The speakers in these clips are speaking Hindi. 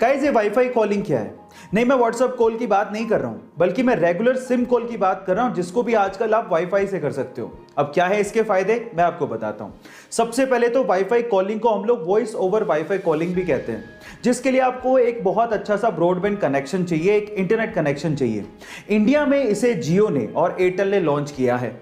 गाइस ये वाईफाई कॉलिंग क्या है? नहीं, मैं व्हाट्सएप कॉल की बात नहीं कर रहा हूं, बल्कि मैं रेगुलर सिम कॉल की बात कर रहा हूं, जिसको भी आजकल आप वाईफाई से कर सकते हो। अब क्या है इसके फायदे, मैं आपको बताता हूं। सबसे पहले तो वाईफाई कॉलिंग को हम लोग वॉइस ओवर वाईफाई कॉलिंग भी कहते हैं, जिसके लिए आपको एक बहुत अच्छा सा ब्रॉडबैंड कनेक्शन चाहिए, एक इंटरनेट कनेक्शन चाहिए। इंडिया में इसे जियो ने और एयरटेल ने लॉन्च किया है।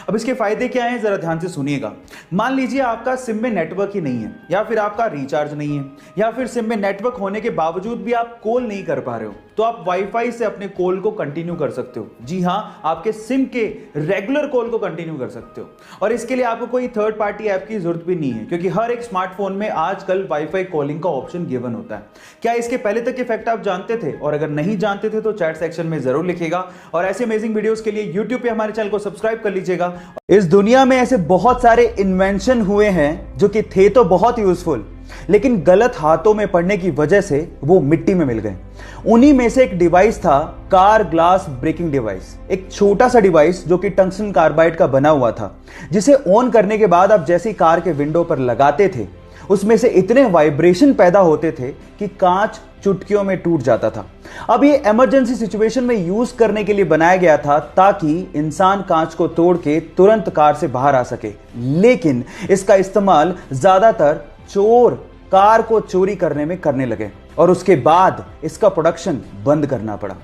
अब इसके फायदे क्या हैं, जरा ध्यान से सुनिएगा। मान लीजिए आपका सिम में नेटवर्क ही नहीं है, या फिर आपका रिचार्ज नहीं है, या फिर सिम में नेटवर्क होने के बावजूद भी आप कॉल नहीं कर पा रहे हो, तो आप वाईफाई से अपने कॉल को कंटिन्यू कर सकते हो। जी हां, आपके सिम के रेगुलर कॉल को कंटिन्यू कर सकते हो। और इसके लिए आपको कोई थर्ड पार्टी ऐप की जरूरत भी नहीं है, क्योंकि हर एक स्मार्टफोन में आजकल वाईफाई कॉलिंग का ऑप्शन गिवन होता है। क्या इसके पहले तक इफेक्ट आप जानते थे? और अगर नहीं जानते थे तो चैट सेक्शन में जरूर लिखिएगा। और ऐसे अमेजिंग वीडियोस के लिए यूट्यूब पे हमारे चैनल को सब्सक्राइब कर लीजिएगा। इस दुनिया में ऐसे बहुत सारे इन्वेंशन हुए हैं जो कि थे तो बहुत यूजफुल, लेकिन गलत हाथों में पड़ने की वजह से वो मिट्टी में मिल गए। उन्हीं में से एक डिवाइस था कार ग्लास ब्रेकिंग डिवाइस। एक छोटा सा डिवाइस जो कि टंगस्टन कार्बाइड का बना हुआ था, जिसे ऑन करने के बाद आप जैसी कार के विंडो पर लगाते थे, उसमें से इतने वाइब्रेशन पैदा होते थे कि कांच चुटकियों में टूट जाता था। अब ये इमरजेंसी सिचुएशन में यूज करने के लिए बनाया गया था, ताकि इंसान कांच को तोड़ के तुरंत कार से बाहर आ सके। लेकिन इसका इस्तेमाल ज्यादातर चोर कार को चोरी करने में करने लगे, और उसके बाद इसका प्रोडक्शन बंद करना पड़ा।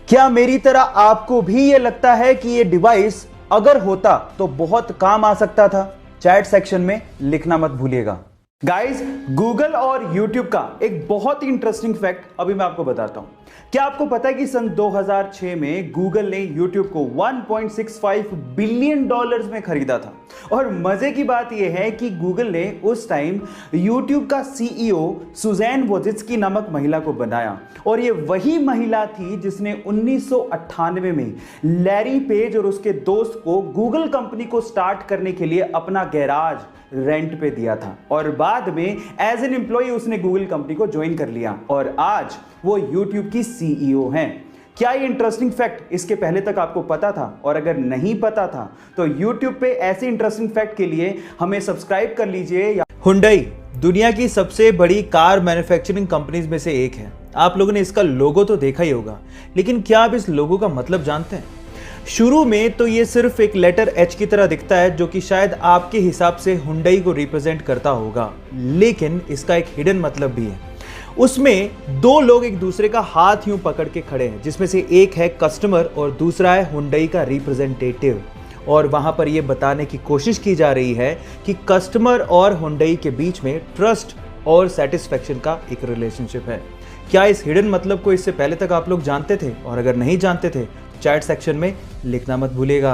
क्या मेरी तरह आपको भी ये लगता है कि ये डिवाइस अगर होता तो बहुत काम आ सकता था? चैट सेक्शन में लिखना मत भूलिएगा। गाइस, गूगल और यूट्यूब का एक बहुत ही इंटरेस्टिंग फैक्ट अभी मैं आपको बताता हूं। क्या आपको पता है कि सन 2006 में गूगल ने यूट्यूब को 1.65 बिलियन डॉलर्स में खरीदा था? और मजे की बात यह है कि गूगल ने उस टाइम यूट्यूब का सीईओ सुजैन वोजित्स्की नामक महिला को बनाया, और ये वही महिला थी जिसने 1998 में लैरी पेज और उसके दोस्त को गूगल कंपनी को स्टार्ट करने के लिए अपना गैराज रेंट पे दिया था, और बाद में एज एन एम्प्लॉय उसने गूगल कंपनी को ज्वाइन कर लिया, और आज वो यूट्यूब की सीईओ हैं। क्या ये इंटरेस्टिंग फैक्ट इसके पहले तक आपको पता था? और अगर नहीं पता था तो यूट्यूब पे ऐसे इंटरेस्टिंग फैक्ट के लिए हमें सब्सक्राइब कर लीजिए। हुंडई दुनिया की सबसे बड़ी कार मैन्युफैक्चरिंग कंपनीज में से एक है। आप लोगों ने इसका लोगो तो देखा ही होगा, लेकिन क्या आप इस लोगो का मतलब जानते हैं? शुरू में तो ये सिर्फ एक लेटर एच की तरह दिखता है, जो कि शायद आपके हिसाब से हुंडई को रिप्रेजेंट करता होगा, लेकिन इसका एक हिडन मतलब भी है। उसमें दो लोग एक दूसरे का हाथ यूं पकड़ के खड़े हैं, जिसमें से एक है कस्टमर और दूसरा है हुंडई का रिप्रेजेंटेटिव। और वहां पर यह बताने की कोशिश की जा रही है कि कस्टमर और हुंडई के बीच में ट्रस्ट और सेटिस्फैक्शन का एक रिलेशनशिप है। क्या इस हिडन मतलब को इससे पहले तक आप लोग जानते थे? और अगर नहीं जानते थे तो चैट सेक्शन में लिखना मत भूलिएगा।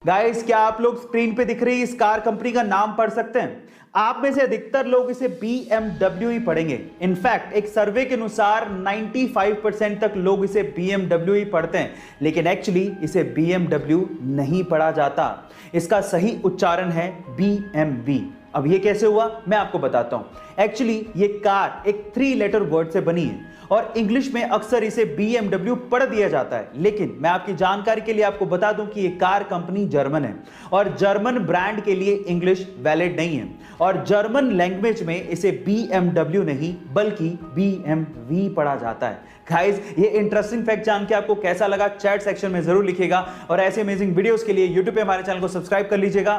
गाइस, क्या आप लोग स्क्रीन पे दिख रही इस कार कंपनी का नाम पढ़ सकते हैं? आप में से अधिकतर लोग इसे BMW ही पढ़ेंगे। इनफैक्ट एक सर्वे के अनुसार 95% तक लोग इसे BMW ही पढ़ते हैं, लेकिन एक्चुअली इसे BMW नहीं पढ़ा जाता। इसका सही उच्चारण है BMW। अब ये कैसे हुआ, मैं आपको बताता हूं। एक्चुअली ये कार एक 3 लेटर वर्ड से बनी है, और इंग्लिश में अक्सर इसे BMW पढ़ दिया जाता है, लेकिन मैं आपकी जानकारी के लिए आपको बता दूं कि ये कार कंपनी जर्मन है, और जर्मन ब्रांड के लिए इंग्लिश वैलिड नहीं है, और जर्मन लैंग्वेज में इसे BMW नहीं बल्कि BMW पढ़ा जाता है। गाइस, ये इंटरेस्टिंग फैक्ट जान के आपको कैसा लगा, चैट सेक्शन में जरूर लिखिएगा। और ऐसे अमेजिंग वीडियोस के लिए यूट्यूब पे हमारे चैनल को सब्सक्राइब कर लीजिएगा।